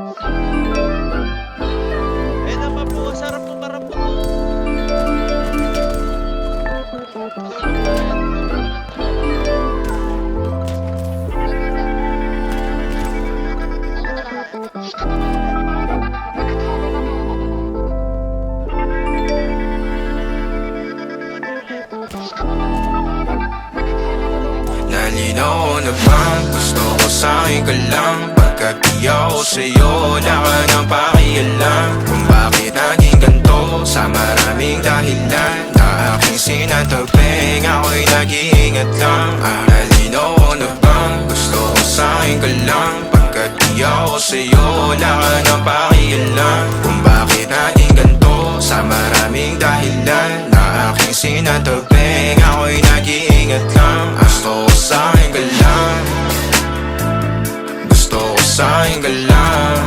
Eh naman po, sarap po para po to. Nalinaw na bang gusto ko sa'yo ka lang? Pagkat di ako sa'yo, wala ka nang pakialam. Kung bakit naging ganito sa maraming dahilan na aking sinatagping, ako'y nag-iingat lang. Nalinaw na bang gusto ko sa'yo ka lang? Pagkat di ako sa'yo, wala ka nang pakialam. Kung bakit naging ganito sa maraming dahilan na aking sinatagping, ako'y nag-iingat lang. Gusto ko sa'yo ka lang, gusto ko sa'yo ka lang,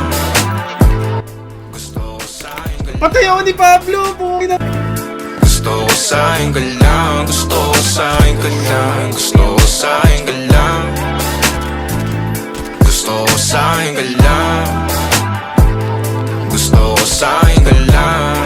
gusto ko sa'yo ka lang. Patay ako ni Pablo, pungina. Gusto ko sa'yo ka lang, gusto ko sa'yo ka lang, gusto ko sa'yo ka lang, gusto ko sa'yo ka lang, gusto ko sa'yo ka lang,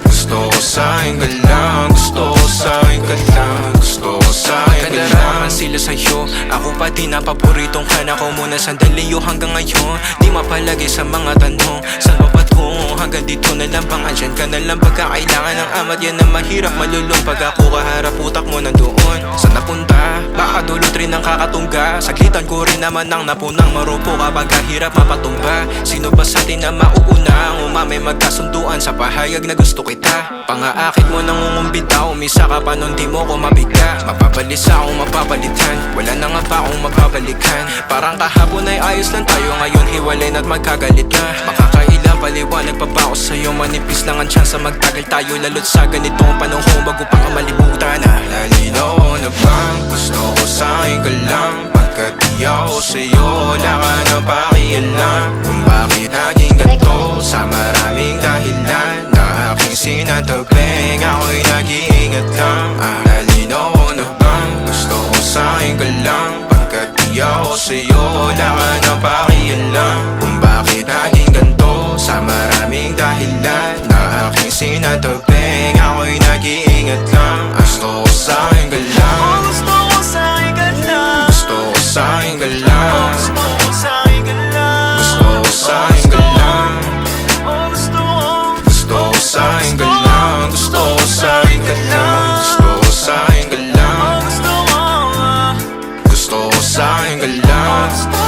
gusto ko sa'yo ka lang, gusto ko sa'yo ka lang, gusto ko sa'yo ka lang. Sila sa'yo, ako pa din ang paboritong kana ko muna sandali yo hanggang ngayon. Di mapalagay sa mga tanong, saan ba patungo? Hanggang dito na lang bang andyan ka na lang pagkakailangan ng amat? Yan ang mahirap malulong pag ako kaharap utak mo nandoon. Saan napunta? Baka dulot rin ang kakatungga. Saglitan ko rin naman ang napunang marupo kapag kahirap mapatumba. Sino ba sa atin na mauuna? Ang umamay magkasunduan sa pahayag na gusto kita. Pangaakit mo nangungumbita, umisa ka pa nun di mo ko mabigla. Mapabalisa akong mapapalitan, wala na nga pa akong mapabalikan. Parang kahapon ay ayos lang tayo, ngayon hiwalay na't magkagalit na. Makakailang paliwanag pa ba ako sa'yo? Manipis lang ang tsansa magtagal tayo, lalo't sa ganitong panahon bago pa ka malibutan na. Nalinaw na bang gusto ko sa'yo ka lang? Pagkat di ako sa'yo, wala ka nang pakialam. Kung bakit naging ganito sa maraming dahilan na aking sinatagping, ako'y nag-iingat lang. Nalinaw na bang gusto ko sa'yo ka lang? Pagkat di ako sa'yo, wala ka nang pakialam. Kung bakit naging ganito sa maraming dahilan na aking sinatagping, ako'y nag-iingat lang. Gusto ko sa'yo ka lang, Gusto ko sa'yo ka lang, gusto ko sa'yo ka lang, gusto ko sa'yo ka lang, gusto ko sa'yo ka lang, oh gusto ko. gusto ko sa'yo ka lang, gusto ko sa'yo ka lang, gusto ko sa'yo ka lang, Gusto ko, gusto ko sa'yo ka lang.